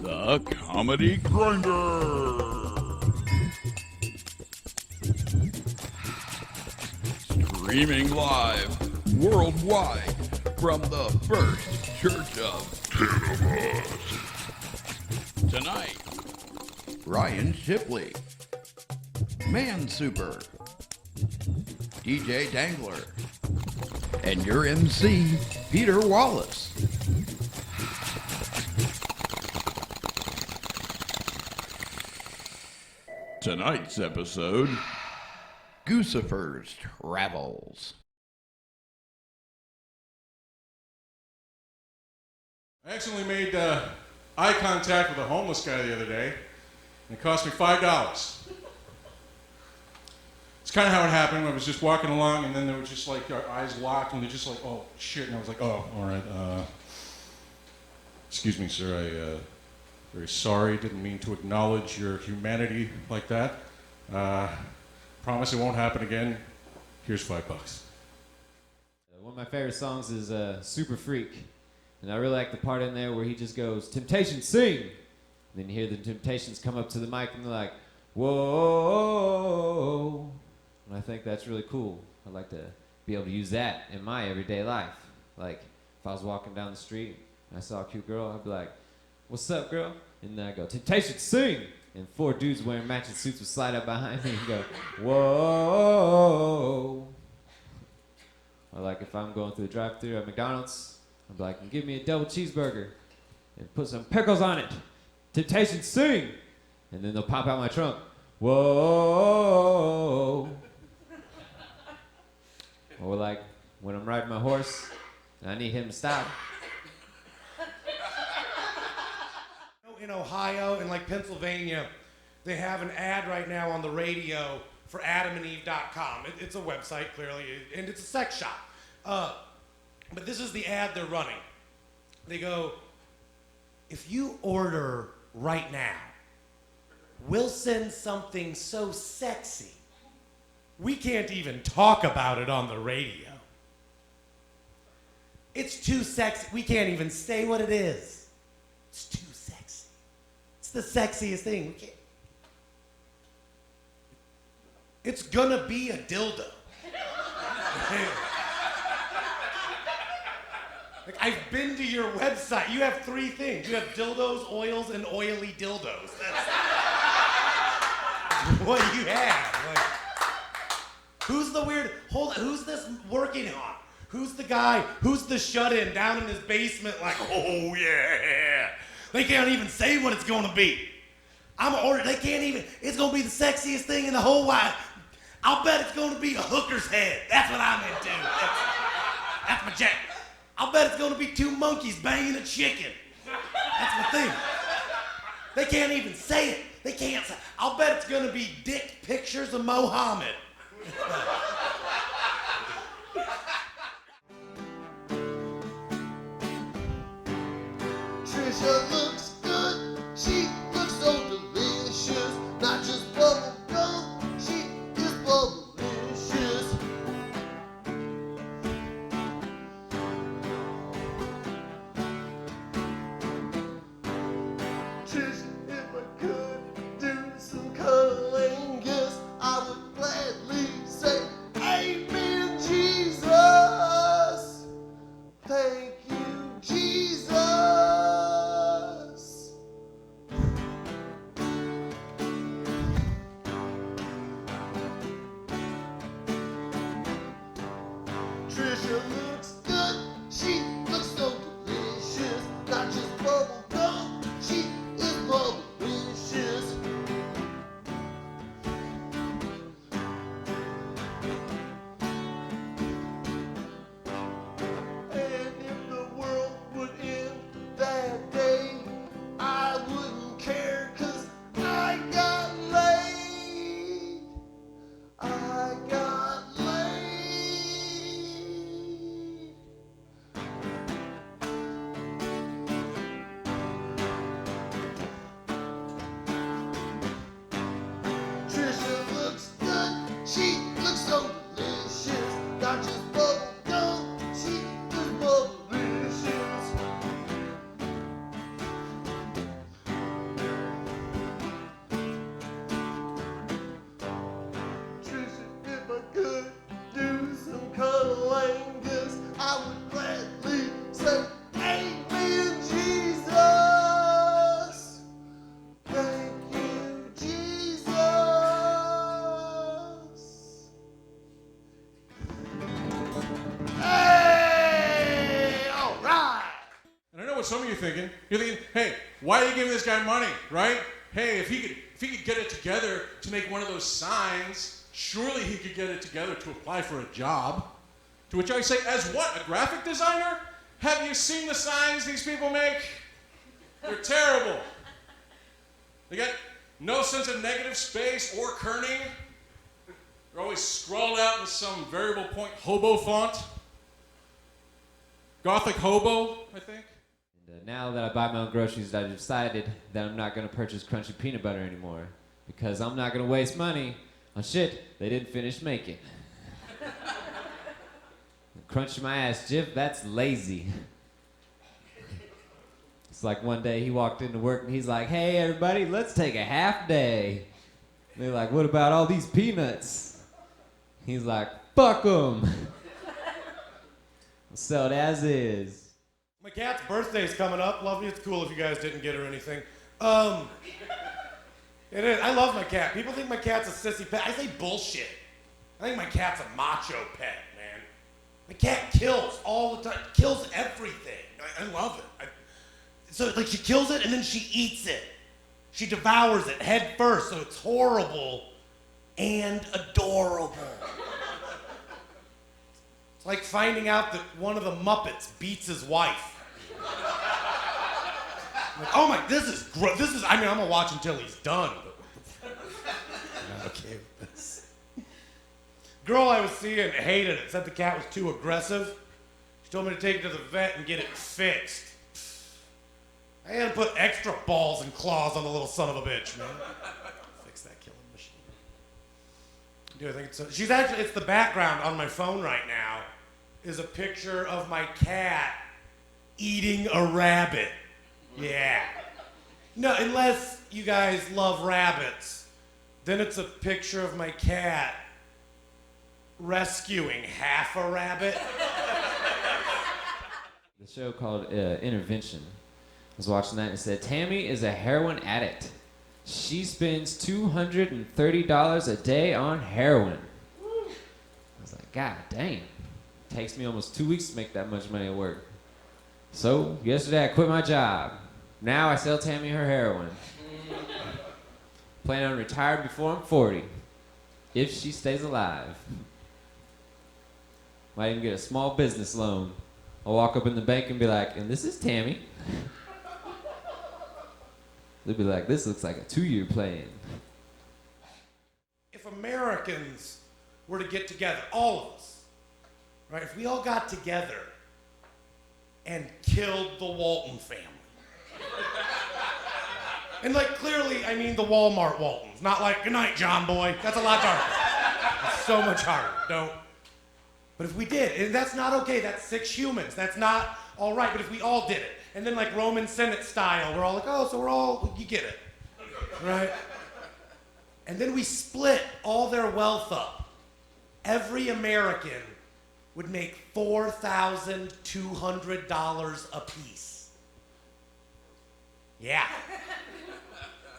The Comedy Grinder. Streaming live worldwide from the First Church of Tillamook. Tonight, Ryan Shipley, ManSuper, DJ Dangler, and your MC, Peter Wallace. Tonight's episode, Guccifer's Travels. I accidentally made eye contact with a homeless guy the other day, and it cost me $5. It's kind of how it happened. I was just walking along, and then they were just like, our eyes locked, and they're just like, oh, shit. And I was like, oh, all right. Excuse me, sir. Very sorry. Didn't mean to acknowledge your humanity like that. Promise it won't happen again. Here's $5. One of my favorite songs is Super Freak. And I really like the part in there where he just goes, Temptation, sing! And then you hear the Temptations come up to the mic and they're like, whoa! And I think that's really cool. I'd like to be able to use that in my everyday life. Like, if I was walking down the street and I saw a cute girl, I'd be like, what's up, girl? And then I go, Temptation, sing! And 4 dudes wearing matching suits would slide up behind me and go, whoa! Or like if I'm going through the drive-thru at McDonald's, I'm like, give me a double cheeseburger and put some pickles on it. Temptation, sing! And then they'll pop out my trunk. Whoa! Or like when I'm riding my horse and I need him to stop. In Ohio and like Pennsylvania, they have an ad right now on the radio for AdamandEve.com. It's a website, clearly, and it's a sex shop. But this is the ad they're running. They go, if you order right now, we'll send something so sexy, we can't even talk about it on the radio. It's too sexy. We can't even say what it is. It's too sexy. It's the sexiest thing. We can't. It's gonna be a dildo. Like, I've been to your website. You have 3 things. You have dildos, oils, and oily dildos. That's what you have. Like, who's the weird, who's this working on? Who's the guy, who's the shut-in down in his basement like, oh yeah. They can't even say what it's gonna be. They can't even, it's gonna be the sexiest thing in the whole wide. I'll bet it's gonna be a hooker's head. That's what I'm into. That's my jack. I'll bet it's gonna be 2 monkeys banging a chicken. That's my thing. They can't even say it. They can't say. I'll bet it's gonna be dick pictures of Mohammed. Trisha looks good. She looks so delicious. Not just bubble gum. She is bubblicious. Trisha, if I could do some cunnilingus, I would gladly say you're thinking. You're thinking, hey, why are you giving this guy money, right? Hey, if he could get it together to make one of those signs, surely he could get it together to apply for a job. To which I say, as what, a graphic designer? Have you seen the signs these people make? They're terrible. They got no sense of negative space or kerning. They're always scrawled out in some variable point hobo font. Gothic hobo, I think. And now that I buy my own groceries, I decided that I'm not going to purchase crunchy peanut butter anymore because I'm not going to waste money on shit they didn't finish making. Crunch my ass, Jif, that's lazy. It's like one day he walked into work and he's like, hey everybody, let's take a half day. And they're like, what about all these peanuts? He's like, fuck them. Sell it as is. My cat's birthday's coming up. Love me, it's cool if you guys didn't get her anything. It is. I love my cat. People think my cat's a sissy pet. I say bullshit. I think my cat's a macho pet, man. My cat kills all the time. Kills everything. I love it. So like she kills it and then she eats it. She devours it head first, so it's horrible and adorable. It's like finding out that one of the Muppets beats his wife. Like, oh my, this is gross. I mean, I'm gonna watch until he's done. But I'm not okay with this. Girl I was seeing hated it, said the cat was too aggressive. She told me to take it to the vet and get it fixed. I had to put extra balls and claws on the little son of a bitch, man. Fix that killing machine. Do I think it's so? She's actually, it's the background on my phone right now, is a picture of my cat eating a rabbit. Yeah. No, unless you guys love rabbits, then it's a picture of my cat rescuing half a rabbit. The show called Intervention. I was watching that and it said, Tammy is a heroin addict. She spends $230 a day on heroin. I was like, God dang. Takes me almost 2 weeks to make that much money at work. So, yesterday I quit my job. Now I sell Tammy her heroin. Plan on retiring before I'm 40. If she stays alive. Might even get a small business loan. I'll walk up in the bank and be like, and this is Tammy. They'll be like, this looks like a 2-year plan. If Americans were to get together, all of us, right? If we all got together and killed the Walton family. And like clearly, I mean the Walmart Waltons, not like, good night, John boy. That's a lot harder. That's so much harder. Don't. But if we did, and that's not okay, that's 6 humans. That's not all right, but if we all did it, and then like Roman Senate style, we're all like, oh, so we're all, you get it, right? And then we split all their wealth up. Every American would make $4,200 a piece. Yeah.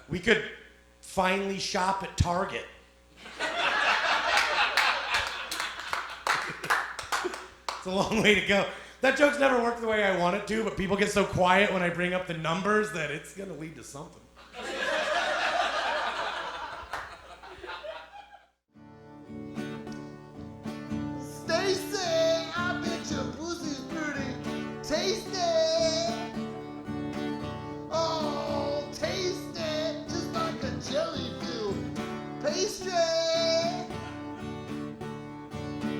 We could finally shop at Target. It's a long way to go. That joke's never worked the way I want it to, but people get so quiet when I bring up the numbers that it's gonna lead to something. Stacy, I bet your pussy's pretty tasty. Oh, tasty, just like a jelly-filled pastry.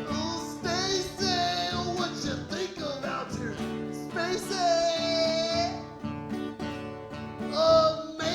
Oh, Stacy, what you think about your Spacey? Oh, man.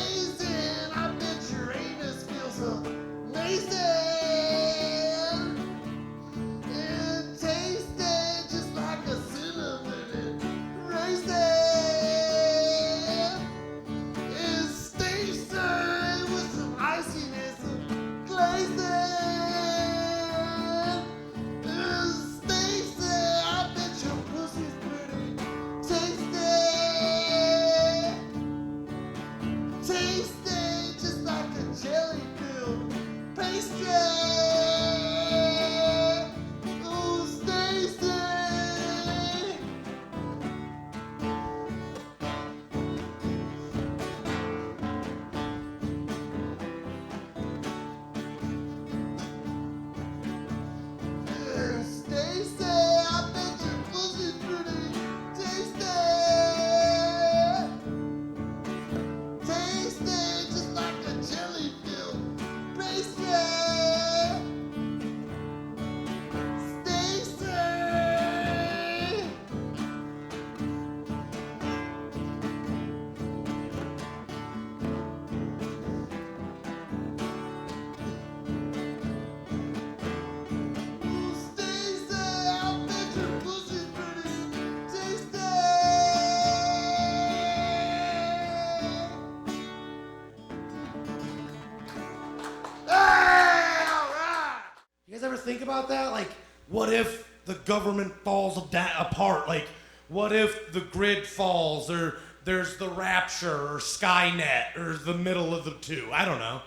think about that? Like, what if the government falls apart? Like, what if the grid falls, or there's the Rapture, or Skynet, or the middle of the two? I don't know.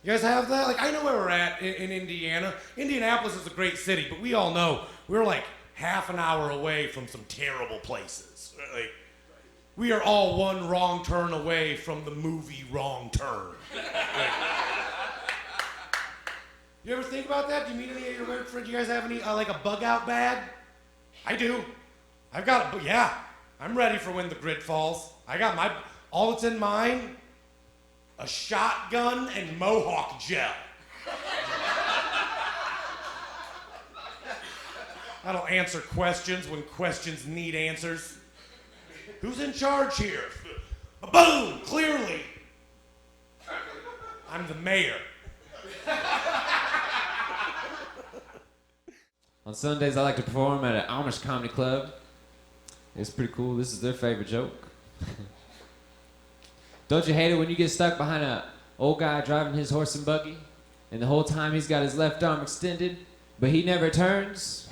You guys have that? Like, I know where we're at in Indiana. Indianapolis is a great city, but we all know we're like half an hour away from some terrible places. Like, we are all one wrong turn away from the movie Wrong Turn. Like, you ever think about that? Do you meet any of your weird friends? Do you guys have any, like a bug out bag? I do. I've got yeah. I'm ready for when the grid falls. I got all that's in mine, a shotgun and Mohawk gel. That'll answer questions when questions need answers. Who's in charge here? Boom! Clearly. I'm the mayor. On Sundays, I like to perform at an Amish comedy club. It's pretty cool. This is their favorite joke. Don't you hate it when you get stuck behind an old guy driving his horse and buggy, and the whole time he's got his left arm extended, but he never turns?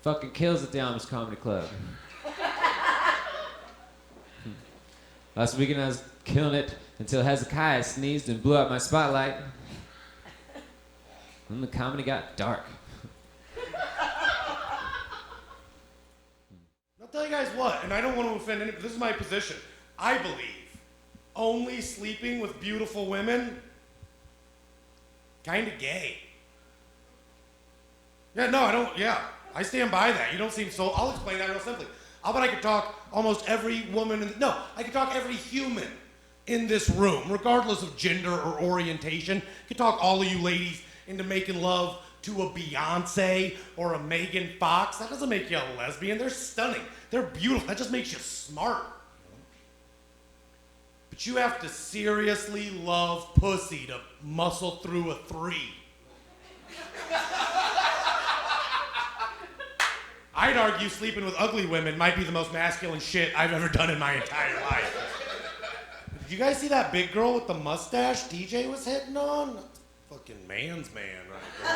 Fucking kills at the Amish comedy club. Last weekend I was killing it until Hezekiah sneezed and blew out my spotlight. Then the comedy got dark. I'll tell you guys what, and I don't want to offend anyone, but this is my position. I believe only sleeping with beautiful women, kind of gay. Yeah, no, I don't, yeah. I stand by that. You don't seem so, I'll explain that real simply. I'll bet I could talk almost every woman, I could talk every human in this room, regardless of gender or orientation. I could talk all of you ladies into making love to a Beyonce or a Megan Fox. That doesn't make you a lesbian. They're stunning. They're beautiful. That just makes you smart. But you have to seriously love pussy to muscle through a 3. I'd argue sleeping with ugly women might be the most masculine shit I've ever done in my entire life. Did you guys see that big girl with the mustache DJ was hitting on? Fucking man's man right there.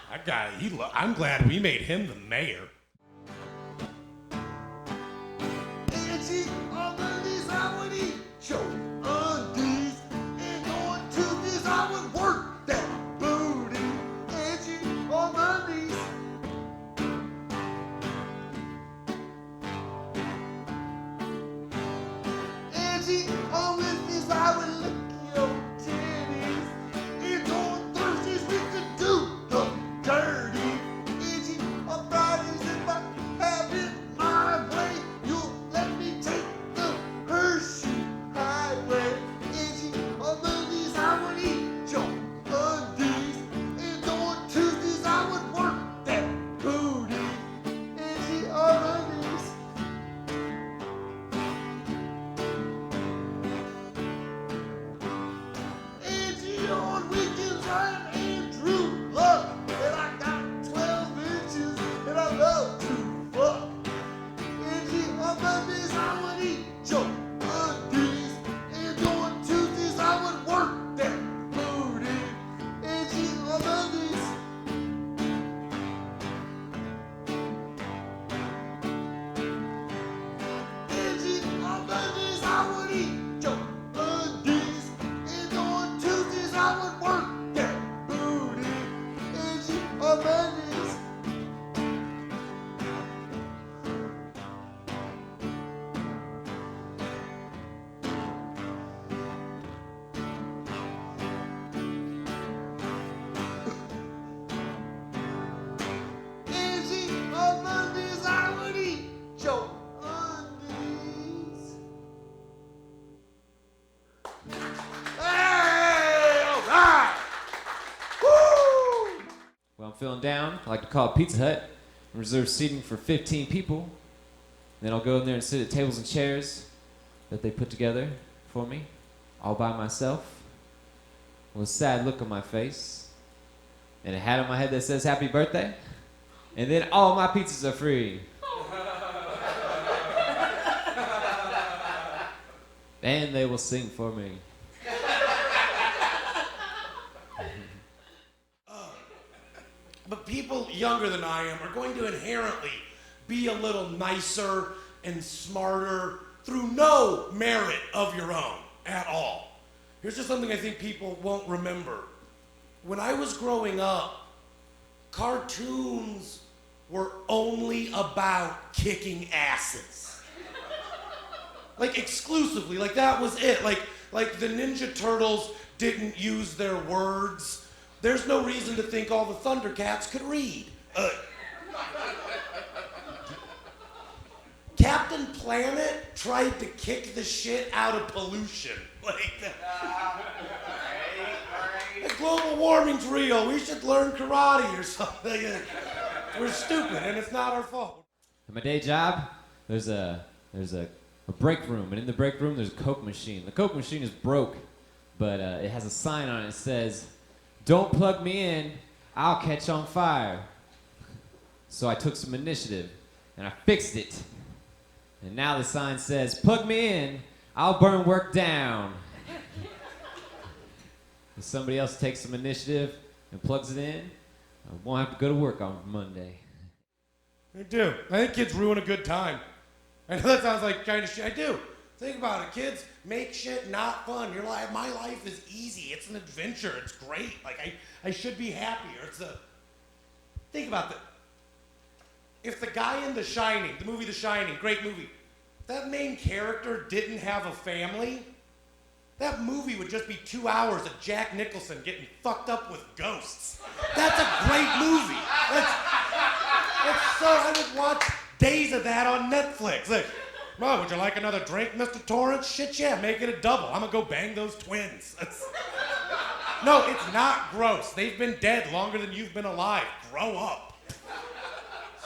That guy, I'm glad we made him the mayor. Angie on Mondays I would eat your undies, and on Tuesdays I would work that booty. Angie on Mondays. Angie on Wednesdays I would lick your titties, and on Thursdays we could do the dirty. Angie on Fridays if I have it my way, you'll let me take the Hershey Highway. Angie on Mondays I would eat your undies, and on Tuesdays I would work that booty. Angie on Mondays. Angie on weekends I'm Andrew Luck, and I got 12 inches and I love to fuck. Angie on Mondays I would eat your undies, and on Tuesdays I would work that booty. Angie on Mondays. Angie on Mondays I would eat your undies, and on Tuesdays I would work that booty. Angie on Mondays. Angie on Mondays I would eat your undies. Hey, all right. Woo! When I'm feeling down, I like to call Pizza Hut and reserve seating for 15 people. Then I'll go in there and sit at tables and chairs that they put together for me, all by myself, with a sad look on my face, and a hat on my head that says happy birthday, and then all my pizzas are free. And they will sing for me. But people younger than I am are going to inherently be a little nicer and smarter through no merit of your own at all. Here's just something I think people won't remember. When I was growing up, cartoons were only about kicking asses. Like exclusively, like that was it. Like the Ninja Turtles didn't use their words. There's no reason to think all the Thundercats could read. Captain Planet tried to kick the shit out of pollution. Like that. Like, global warming's real. We should learn karate or something. We're stupid, and it's not our fault. At my day job, there's a break room, and in the break room there's a Coke machine. The Coke machine is broke, but it has a sign on it that says, "Don't plug me in, I'll catch on fire." So I took some initiative, and I fixed it. And now the sign says, "Plug me in, I'll burn work down." If somebody else takes some initiative and plugs it in, I won't have to go to work on Monday. I do. I think kids ruin a good time. I know that sounds like kind of shit. I do. Think about it. Kids make shit not fun. Your life, my life is easy. It's an adventure. It's great. Like I should be happier. Think about that. If the guy in The Shining, the movie The Shining, great movie, if that main character didn't have a family, that movie would just be 2 hours of Jack Nicholson getting fucked up with ghosts. That's a great movie. I would watch days of that on Netflix. Like, "Oh, would you like another drink, Mr. Torrance?" "Shit, yeah, make it a double. I'm gonna go bang those twins." No, it's not gross. They've been dead longer than you've been alive. Grow up.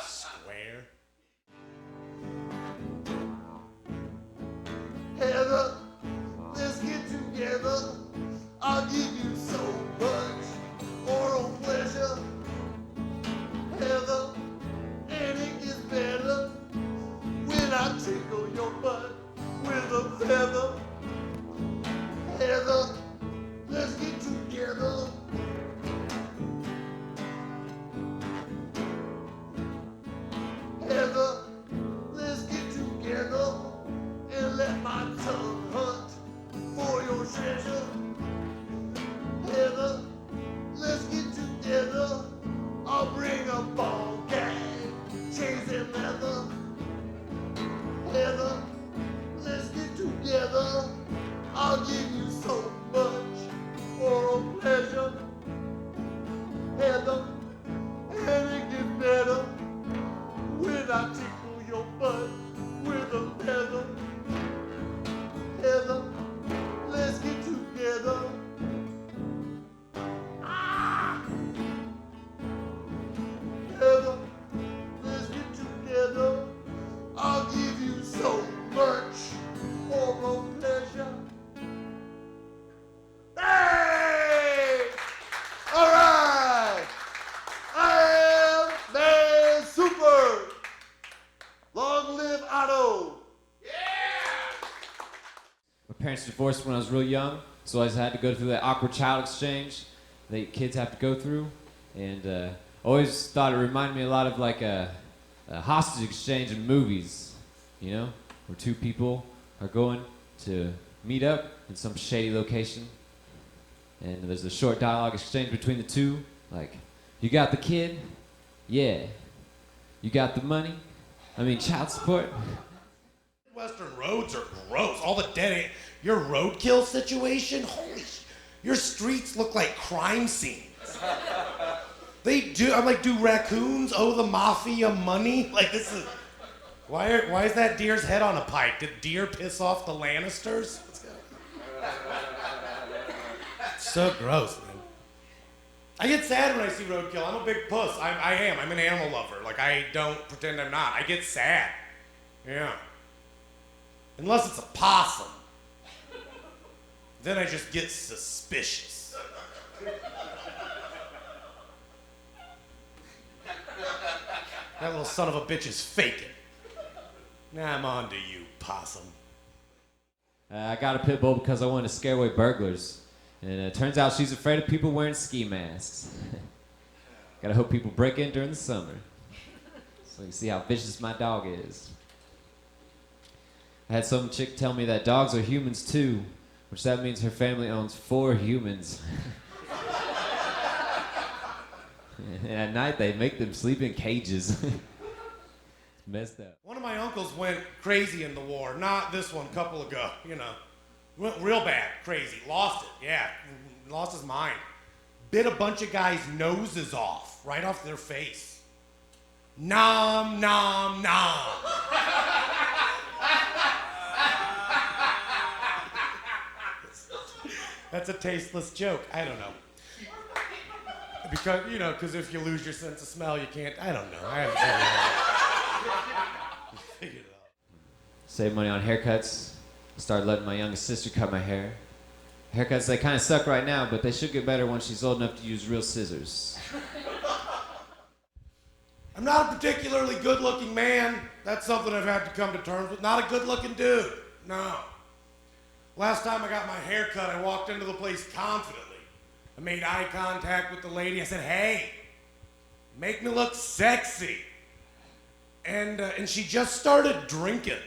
Square. Heather, let's get together. I'll give you so much oral pleasure. Heather, and it gets better when I tickle your butt with a feather. Heather, let's get together. Heather, let's get together and let my tongue hunt for your treasure. Heather, let's get together. I'll bring a ball gag, chains and leather. Heather, let's get together. I'll give you so much oral pleasure. Heather, and it gets better when I tickle your butt with a feather. Heather, let's get together. Heather, let's get together. I'll give you so much oral pleasure. Hey! All right! I am ManSuper. Long live Otto. My parents divorced when I was real young, so I just had to go through that awkward child exchange that kids have to go through, and always thought it reminded me a lot of like a hostage exchange in movies, you know, where two people are going to meet up in some shady location, and there's a short dialogue exchange between the two, like, "You got the kid? Yeah. You got the money? I mean, child support?" Western roads are gross. All the dead. Your roadkill situation? Holy your streets look like crime scenes. They do. I'm like, do raccoons owe the mafia money? Like, this is. Why is that deer's head on a pike? Did deer piss off the Lannisters? So gross, man. I get sad when I see roadkill. I'm a big puss. I am. I'm an animal lover. Like, I don't pretend I'm not. I get sad. Yeah. Unless it's a possum. Then I just get suspicious. That little son of a bitch is faking. Now I'm on to you, possum. I got a pit bull because I wanted to scare away burglars. And it turns out she's afraid of people wearing ski masks. Gotta hope people break in during the summer. So you see how vicious my dog is. I had some chick tell me that dogs are humans too, which that means her family owns 4 humans. And at night they make them sleep in cages. It's messed up. One of my uncles went crazy in the war. Not this one, a couple ago, you know. Went real bad, crazy. Lost it, yeah. Lost his mind. Bit a bunch of guys' noses off, right off their face. Nom, nom, nom. That's a tasteless joke. I don't know. Because, you know, because if you lose your sense of smell, you can't. I don't know. I haven't figured it out. Save money on haircuts. Started letting my youngest sister cut my hair. Haircuts, they kind of suck right now, but they should get better when she's old enough to use real scissors. I'm not a particularly good-looking man. That's something I've had to come to terms with. Not a good-looking dude. No. Last time I got my hair cut, I walked into the place confidently. I made eye contact with the lady. I said, "Hey, make me look sexy." And she just started drinking.